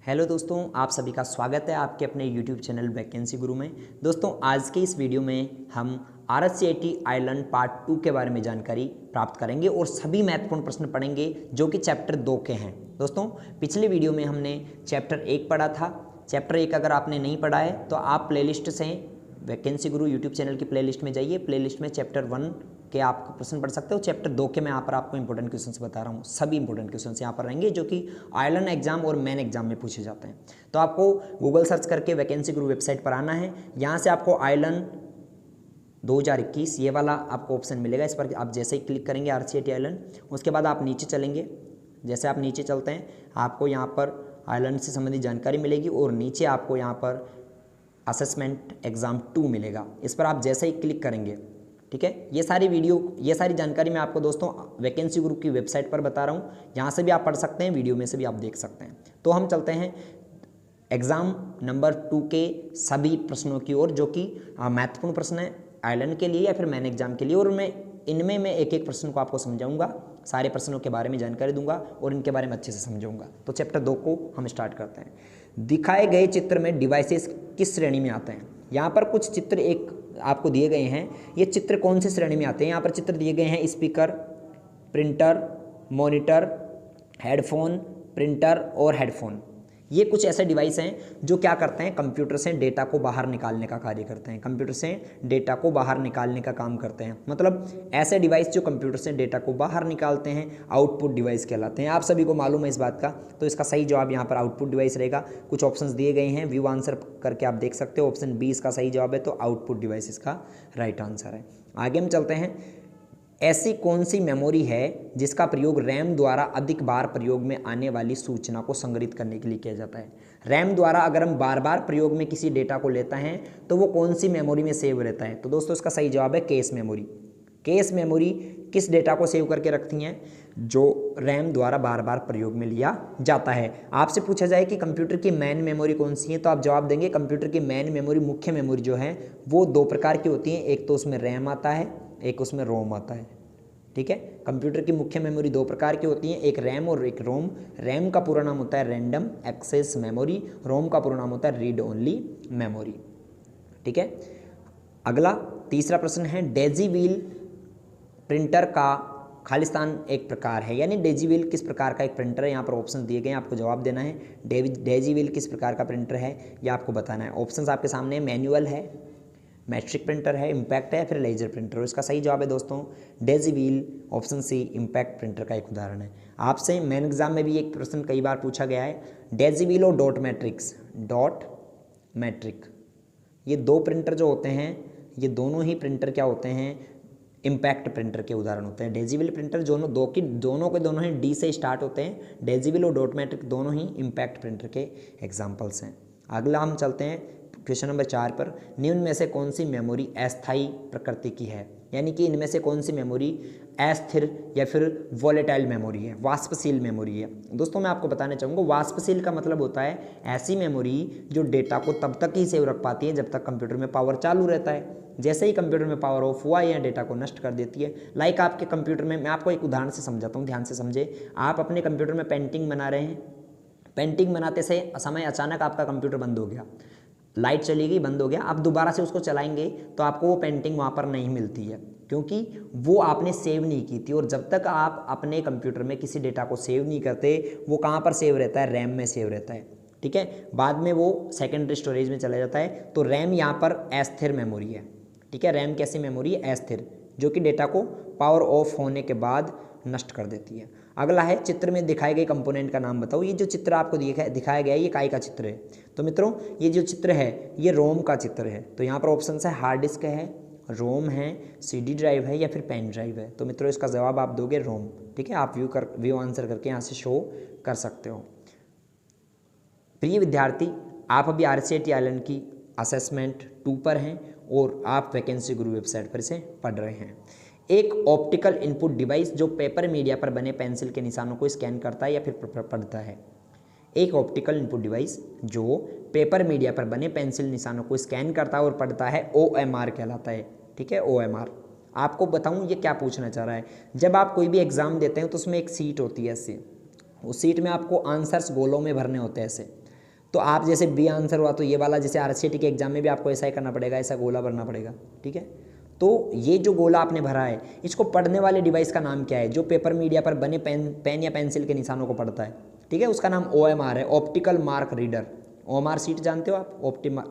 Hello दोस्तों, आप सभी का स्वागत है आपके अपने यूट्यूब चैनल वैकेंसी गुरु में। दोस्तों, आज के इस वीडियो में हम RSCIT आइलैंड पार्ट 2 के बारे में जानकारी प्राप्त करेंगे और सभी महत्वपूर्ण प्रश्न पढ़ेंगे जो कि चैप्टर 2 के हैं। दोस्तों, पिछले वीडियो में हमने चैप्टर 1 पढ़ा था। चैप्टर 1 अगर आपने नहीं पढ़ा है तो आप प्लेलिस्ट से वैकेंसी गुरु यूट्यूब चैनल की प्लेलिस्ट में जाइए। प्लेलिस्ट में चैप्टर 1 के आप प्रश्न पढ़ सकते हो। चैप्टर 2 के मैं यहाँ पर आपको इंपॉर्टेंट क्वेश्चंस बता रहा हूँ। सभी इंपॉर्टेंट क्वेश्चंस यहाँ पर रहेंगे जो कि आइलैंड एग्जाम और मेन एग्जाम में पूछे जाते हैं। तो आपको गूगल सर्च करके वैकेंसी गुरु वेबसाइट पर आना है। यहाँ से आपको आइलैंड 2021 ये वाला आपको ऑप्शन मिलेगा। इस पर आप जैसे ही क्लिक करेंगे RSCIT आइलैंड, उसके बाद आप नीचे चलेंगे। जैसे आप नीचे चलते हैं आपको यहाँ पर आइलैंड से संबंधित जानकारी मिलेगी और नीचे आपको यहाँ पर असेसमेंट एग्ज़ाम 2 मिलेगा। इस पर आप जैसे ही क्लिक करेंगे, ठीक है, ये सारी जानकारी मैं आपको दोस्तों वैकेंसी गुरु की वेबसाइट पर बता रहा हूँ। यहाँ से भी आप पढ़ सकते हैं, वीडियो में से भी आप देख सकते हैं। तो हम चलते हैं एग्ज़ाम नंबर 2 के सभी प्रश्नों की ओर, जो कि महत्वपूर्ण प्रश्न है आइलैंड के लिए या फिर मेन एग्जाम के लिए। और इनमें मैं एक एक प्रश्न को आपको समझाऊंगा, सारे प्रश्नों के बारे में जानकारी दूंगा और इनके बारे में अच्छे से समझाऊंगा। तो चैप्टर 2 को हम स्टार्ट करते हैं। दिखाए गए चित्र में डिवाइसेस किस श्रेणी में आते हैं? यहाँ पर कुछ चित्र एक आपको दिए गए हैं। ये चित्र कौन सी श्रेणी में आते हैं? यहाँ पर चित्र दिए गए हैं speaker, printer, monitor, headphone, printer और हेडफोन। ये कुछ ऐसे डिवाइस हैं जो क्या करते हैं, कंप्यूटर से डेटा को बाहर निकालने का कार्य करते हैं। कंप्यूटर से डेटा को बाहर निकालने का काम करते हैं। मतलब ऐसे डिवाइस जो कंप्यूटर से डेटा को बाहर निकालते हैं आउटपुट डिवाइस कहलाते हैं। आप सभी को मालूम है इस बात का। तो इसका सही जवाब यहाँ पर आउटपुट डिवाइस रहेगा। कुछ ऑप्शंस दिए गए हैं, व्यू आंसर करके आप देख सकते हो। ऑप्शन 20 का सही जवाब है, तो आउटपुट डिवाइस इसका राइट आंसर है। आगे हम चलते हैं। ऐसी कौन सी मेमोरी है जिसका प्रयोग रैम द्वारा अधिक बार प्रयोग में आने वाली सूचना को संग्रहित करने के लिए किया जाता है? रैम द्वारा अगर हम बार बार प्रयोग में किसी डेटा को लेते हैं तो वो कौन सी मेमोरी में सेव रहता है? तो दोस्तों इसका सही जवाब है केस मेमोरी। केस मेमोरी किस डेटा को सेव करके रखती हैं? जो रैम द्वारा बार बार प्रयोग में लिया जाता है। आपसे पूछा जाए कि कंप्यूटर की मेन मेमोरी कौन सी है, तो आप जवाब देंगे कंप्यूटर की मेन मेमोरी, मुख्य मेमोरी जो है वो 2 प्रकार की होती हैं। एक तो उसमें रैम आता है, एक उसमें रोम आता है। ठीक है, कंप्यूटर की मुख्य मेमोरी 2 प्रकार की होती हैं, एक रैम और एक रोम। रैम का पूरा नाम होता है रैंडम एक्सेस मेमोरी, रोम का पूरा नाम होता है रीड ओनली मेमोरी। ठीक है, अगला तीसरा प्रश्न है, डेजी व्हील प्रिंटर का खालिस्तान एक प्रकार है, यानी डेजी व्हील किस प्रकार का एक प्रिंटर है? यहाँ पर ऑप्शन दिए गए हैं, आपको जवाब देना है। डेजी व्हील किस प्रकार का प्रिंटर है यह आपको बताना है। ऑप्शंस आपके सामने, मैनुअल है, मैट्रिक प्रिंटर है, इम्पैक्ट है, फिर लेजर प्रिंटर। और इसका सही जवाब है दोस्तों daisy wheel, option C impact printer का एक उदाहरण है। आपसे मेन एग्जाम में भी एक प्रश्न कई बार पूछा गया है, डेजी व्हील और डॉट मैट्रिक, ये 2 प्रिंटर जो होते हैं, ये दोनों ही प्रिंटर क्या होते हैं? इम्पैक्ट प्रिंटर के उदाहरण होते हैं। डेजी व्हील प्रिंटर दोनों के ही डी से स्टार्ट होते हैं। डेजी व्हील और डॉट मैट्रिक दोनों ही इम्पैक्ट प्रिंटर के एग्जाम्पल्स हैं। अगला हम चलते हैं क्वेश्चन नंबर 4 पर। निम्न में से कौन सी मेमोरी अस्थायी प्रकृति की है? यानी कि इनमें से कौन सी मेमोरी अस्थिर या फिर वोलेटाइल मेमोरी है, वाष्पशील मेमोरी है? दोस्तों मैं आपको बताना चाहूँगा, वाष्पशील का मतलब होता है ऐसी मेमोरी जो डेटा को तब तक ही सेव रख पाती है जब तक कंप्यूटर में पावर चालू रहता है। जैसे ही कंप्यूटर में पावर ऑफ हुआ, यह डेटा को नष्ट कर देती है। लाइक आपके कंप्यूटर में, मैं आपको एक उदाहरण से समझाता हूँ, ध्यान से समझे। आप अपने कंप्यूटर में पेंटिंग बना रहे हैं, पेंटिंग बनाते समय अचानक आपका कंप्यूटर बंद हो गया, लाइट चली गई, बंद हो गया। आप दोबारा से उसको चलाएंगे तो आपको वो पेंटिंग वहाँ पर नहीं मिलती है, क्योंकि वो आपने सेव नहीं की थी। और जब तक आप अपने कंप्यूटर में किसी डेटा को सेव नहीं करते, वो कहाँ पर सेव रहता है? रैम में सेव रहता है। ठीक है, बाद में वो सेकेंडरी स्टोरेज में चला जाता है। तो रैम यहाँ पर अस्थिर मेमोरी है। ठीक है, रैम कैसी मेमोरी है? अस्थिर, जो कि डेटा को पावर ऑफ होने के बाद नष्ट कर देती है। अगला है, चित्र में दिखाए गए कंपोनेंट का नाम बताओ। ये जो चित्र आपको दिखाया गया है, ये काय का चित्र है? तो मित्रों ये जो चित्र है ये रोम का चित्र है। तो यहाँ पर ऑप्शन है, हार्ड डिस्क है, रोम है, CD ड्राइव है या फिर पेन ड्राइव है? तो मित्रों इसका जवाब आप दोगे रोम। ठीक है, आप व्यू आंसर करके यहाँ से शो कर सकते हो। प्रिय विद्यार्थी, आप अभी RSCIT आइलैंड की असेसमेंट 2 पर हैं और आप वैकेंसी गुरु वेबसाइट पर इसे पढ़ रहे हैं। एक ऑप्टिकल इनपुट डिवाइस जो पेपर मीडिया पर बने पेंसिल के निशानों को स्कैन करता है या फिर पढ़ता है। एक ऑप्टिकल इनपुट डिवाइस जो पेपर मीडिया पर बने पेंसिल निशानों को स्कैन करता है और पढ़ता है, OMR कहलाता है। ठीक है, OMR। आपको बताऊं ये क्या पूछना चाह रहा है। जब आप कोई भी एग्जाम देते हैं तो उसमें एक सीट होती है ऐसे, उस सीट में आपको आंसर्स गोलों में भरने होते हैं ऐसे। तो आप जैसे बी आंसर हुआ, तो ये वाला जैसे RCET के एग्जाम में भी आपको ऐसा ही करना पड़ेगा, ऐसा गोला भरना पड़ेगा, ठीक है। तो ये जो गोला आपने भरा है, इसको पढ़ने वाले डिवाइस का नाम क्या है, जो पेपर मीडिया पर बने पेन या पेंसिल के निशानों को पढ़ता है, ठीक है, उसका नाम OMR है, optical mark reader. OMR sheet जानते हो आप,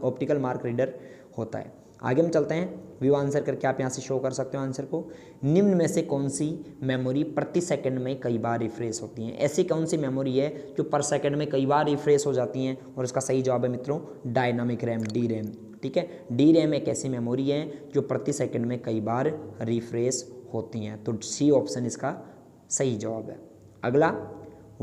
ऑप्टिकल मार्क रीडर होता है। आगे हम चलते हैं, व्यू आंसर करके आप यहाँ से शो कर सकते हो आंसर को। निम्न में से कौन सी मेमोरी प्रति सेकंड में कई बार रिफ्रेश होती है? ऐसी कौन सी मेमोरी है जो पर सेकंड में कई बार रिफ्रेश हो जाती हैं? और इसका सही जवाब है मित्रों डायनामिक रैम, DRAM, ठीक है। DRAM एक ऐसी मेमोरी है जो प्रति सेकंड में कई बार रिफ्रेश होती हैं, तो C ऑप्शन इसका सही जवाब है। अगला,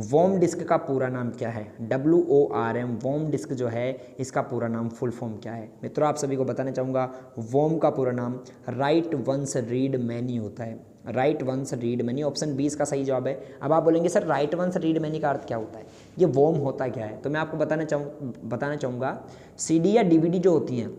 वॉर्म डिस्क का पूरा नाम क्या है? WORM, वॉर्म डिस्क जो है इसका पूरा नाम, फुल फॉर्म क्या है? मित्रों आप सभी को बताना चाहूँगा, वॉर्म का पूरा नाम राइट वंस रीड मैनी होता है। Write once read many, option 20 का सही जवाब है। अब आप बोलेंगे sir write once read many का अर्थ क्या होता है, ये वॉर्म होता क्या है? तो मैं आपको बताना चाहूँगा, CD या DVD जो होती हैं,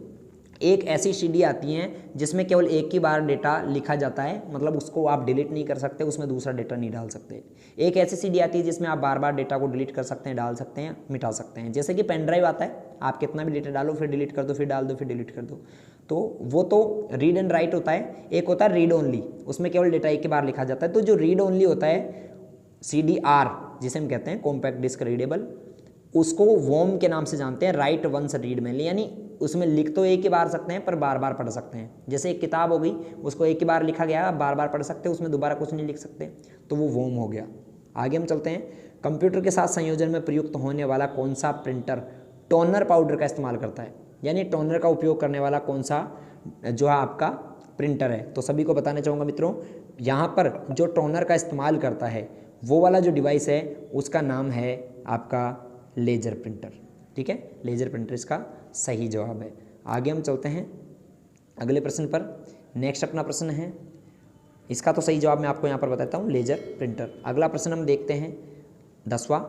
एक ऐसी CD आती हैं जिसमें केवल एक ही बार डेटा लिखा जाता है, मतलब उसको आप डिलीट नहीं कर सकते, उसमें दूसरा डेटा नहीं डाल सकते। एक ऐसी CD आती है जिसमें आप बार बार डेटा को डिलीट कर सकते हैं, डाल सकते हैं, मिटा सकते हैं। जैसे कि पेन ड्राइव आता है, आप कितना भी डेटा डालो, फिर डिलीट कर दो, फिर डाल दो, फिर डिलीट कर दो। तो वो तो रीड एंड राइट होता है। एक होता है रीड ओनली, उसमें केवल डेटा एक ही बार लिखा जाता है। तो जो रीड ओनली होता है, CDR जिसे हम कहते हैं कॉम्पैक्ट डिस्क रीडेबल, उसको वॉर्म के नाम से जानते हैं, राइट वंस रीड मैनी, यानी उसमें लिख तो एक ही बार सकते हैं पर बार बार पढ़ सकते हैं। जैसे एक किताब हो गई, उसको एक ही बार लिखा गया, आप बार बार पढ़ सकते हैं, उसमें दोबारा कुछ नहीं लिख सकते, तो वो वॉर्म हो गया। आगे हम चलते हैं, कंप्यूटर के साथ संयोजन में प्रयुक्त होने वाला कौन सा प्रिंटर टोनर पाउडर का इस्तेमाल करता है? यानी टोनर का उपयोग करने वाला कौन सा जो है आपका प्रिंटर है? तो सभी को बताना चाहूँगा मित्रों, यहाँ पर जो टोनर का इस्तेमाल करता है वो वाला जो डिवाइस है उसका नाम है आपका लेजर प्रिंटर, ठीक है। लेजर प्रिंटर इसका सही जवाब है। आगे हम चलते हैं अगले प्रश्न पर। नेक्स्ट अपना प्रश्न है, इसका तो सही जवाब मैं आपको यहाँ पर बताता हूँ, लेजर प्रिंटर। अगला प्रश्न हम देखते हैं 10वां,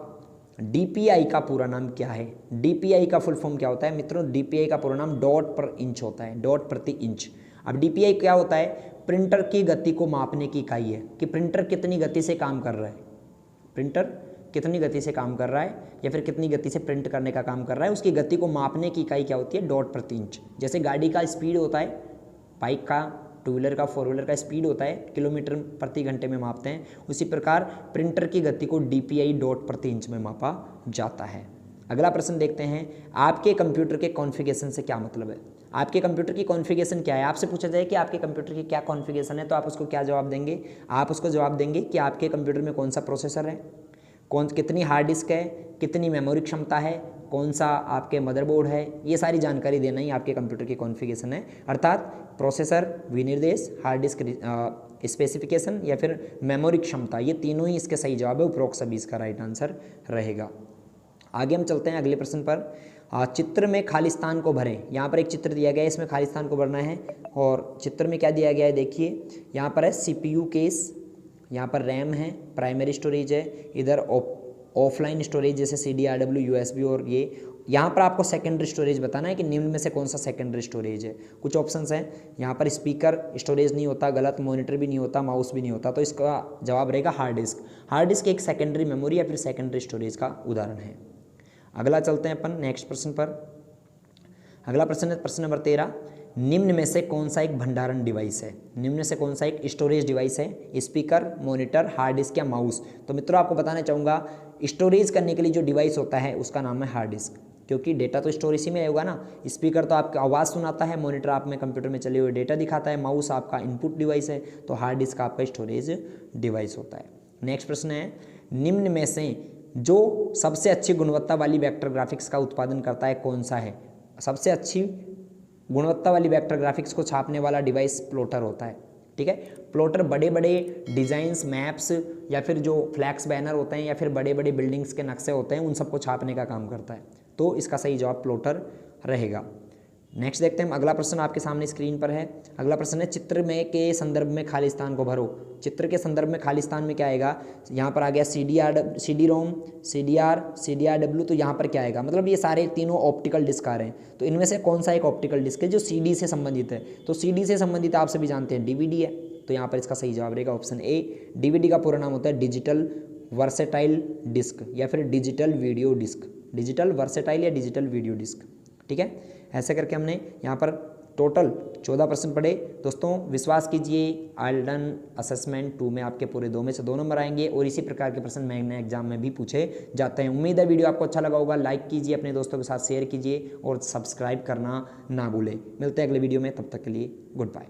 DPI का पूरा नाम क्या है? DPI का फुल फॉर्म क्या होता है? मित्रों DPI का पूरा नाम डॉट पर इंच होता है, डॉट प्रति इंच। अब DPI क्या होता है? प्रिंटर की गति को मापने की इकाई है, कि प्रिंटर कितनी गति से काम कर रहा है, प्रिंटर कितनी गति से काम कर रहा है या फिर कितनी गति से प्रिंट करने का काम कर रहा है, उसकी गति को मापने की इकाई क्या होती है? डॉट प्रति इंच। जैसे गाड़ी का स्पीड होता है, बाइक का, टू व्हीलर का, फोर व्हीलर का स्पीड होता है किलोमीटर प्रति घंटे में मापते हैं, उसी प्रकार प्रिंटर की गति को DPI डॉट प्रति इंच में मापा जाता है। अगला प्रश्न देखते हैं, आपके कंप्यूटर के कॉन्फ़िगरेशन से क्या मतलब है? आपके कंप्यूटर की कॉन्फ़िगरेशन क्या है? आपसे पूछा जाए कि आपके कंप्यूटर की क्या कॉन्फ़िगरेशन है, तो आप उसको क्या जवाब देंगे? आप उसको जवाब देंगे कि आपके कंप्यूटर में कौन सा प्रोसेसर है, कितनी हार्ड डिस्क है, कितनी मेमोरी क्षमता है, कौन सा आपके मदरबोर्ड है, ये सारी जानकारी देना ही आपके कंप्यूटर की कॉन्फ़िगरेशन है। अर्थात प्रोसेसर, विनिर्देश, हार्ड डिस्क स्पेसिफिकेशन या फिर मेमोरी क्षमता, ये तीनों ही इसके सही जवाब है। उपरोक्त सभी इसका राइट आंसर रहेगा। आगे हम चलते हैं अगले प्रश्न पर। चित्र में खाली स्थान को भरें। यहाँ पर एक चित्र दिया गया है, इसमें खाली स्थान को भरना है, और चित्र में क्या दिया गया है देखिए, यहाँ पर है CPU केस, यहाँ पर रैम है, प्राइमरी स्टोरेज है, इधर ऑफलाइन स्टोरेज जैसे CDRW, USB, और ये यहाँ पर आपको सेकेंडरी स्टोरेज बताना है कि निम्न में से कौन सा सेकेंडरी स्टोरेज है। कुछ ऑप्शंस हैं, यहाँ पर स्पीकर स्टोरेज नहीं होता, गलत, मॉनिटर भी नहीं होता, माउस भी नहीं होता, तो इसका जवाब रहेगा हार्ड डिस्क। हार्ड डिस्क एक सेकेंडरी मेमोरी या फिर सेकेंडरी स्टोरेज का उदाहरण है। अगला चलते हैं अपन नेक्स्ट प्रश्न पर। अगला प्रश्न है प्रश्न नंबर 13, निम्न में से कौन सा एक भंडारण डिवाइस है? निम्न में से कौन सा एक स्टोरेज डिवाइस है? स्पीकर, मॉनिटर, हार्ड डिस्क या माउस? तो मित्रों आपको बताना चाहूँगा, स्टोरेज करने के लिए जो डिवाइस होता है उसका नाम है हार्ड डिस्क, क्योंकि डेटा तो स्टोर इसी में होगा ना। स्पीकर तो आपकी आवाज़ सुनाता है, मॉनिटर आप में कंप्यूटर में चले हुए डेटा दिखाता है, माउस आपका इनपुट डिवाइस है, तो हार्ड डिस्क आपका स्टोरेज डिवाइस होता है। नेक्स्ट प्रश्न है, निम्न में से जो सबसे अच्छी गुणवत्ता वाली वेक्टर ग्राफिक्स का उत्पादन करता है कौन सा है? सबसे अच्छी गुणवत्ता वाली वेक्टर ग्राफिक्स को छापने वाला डिवाइस प्लॉटर होता है, ठीक है। प्लॉटर बड़े बड़े डिज़ाइंस, मैप्स या फिर जो फ्लैक्स बैनर होते हैं या फिर बड़े बड़े बिल्डिंग्स के नक्शे होते हैं, उन सबको छापने का काम करता है, तो इसका सही जवाब प्लॉटर रहेगा। नेक्स्ट देखते हैं, अगला प्रश्न आपके सामने स्क्रीन पर है। अगला प्रश्न है, चित्र में के संदर्भ में खाली स्थान को भरो। चित्र के संदर्भ में खाली स्थान में क्या आएगा? यहाँ पर आ गया CD-ROM, CDR, CDRW, तो यहाँ पर क्या आएगा? मतलब ये सारे तीनों ऑप्टिकल डिस्क आ रहे हैं, तो इनमें से कौन सा एक ऑप्टिकल डिस्क है जो CD से संबंधित है? तो CD से संबंधित आप सभी जानते हैं DVD है, तो यहाँ पर इसका सही जवाब रहेगा ऑप्शन A। DVD का पूरा नाम होता है डिजिटल वर्सेटाइल डिस्क या फिर digital video disc, digital versatile या डिजिटल वीडियो डिस्क। ठीक है, ऐसे करके हमने यहाँ पर टोटल 14 प्रश्न पढ़े। दोस्तों विश्वास कीजिए आइल्टन असेसमेंट 2 में आपके पूरे 2 में से 2 नंबर आएंगे और इसी प्रकार के प्रश्न मैग्ना एग्जाम में भी पूछे जाते हैं। उम्मीद है वीडियो आपको अच्छा लगा होगा। लाइक कीजिए, अपने दोस्तों के साथ शेयर कीजिए और सब्सक्राइब करना ना भूलें। मिलते हैं अगले वीडियो में, तब तक के लिए गुड बाय।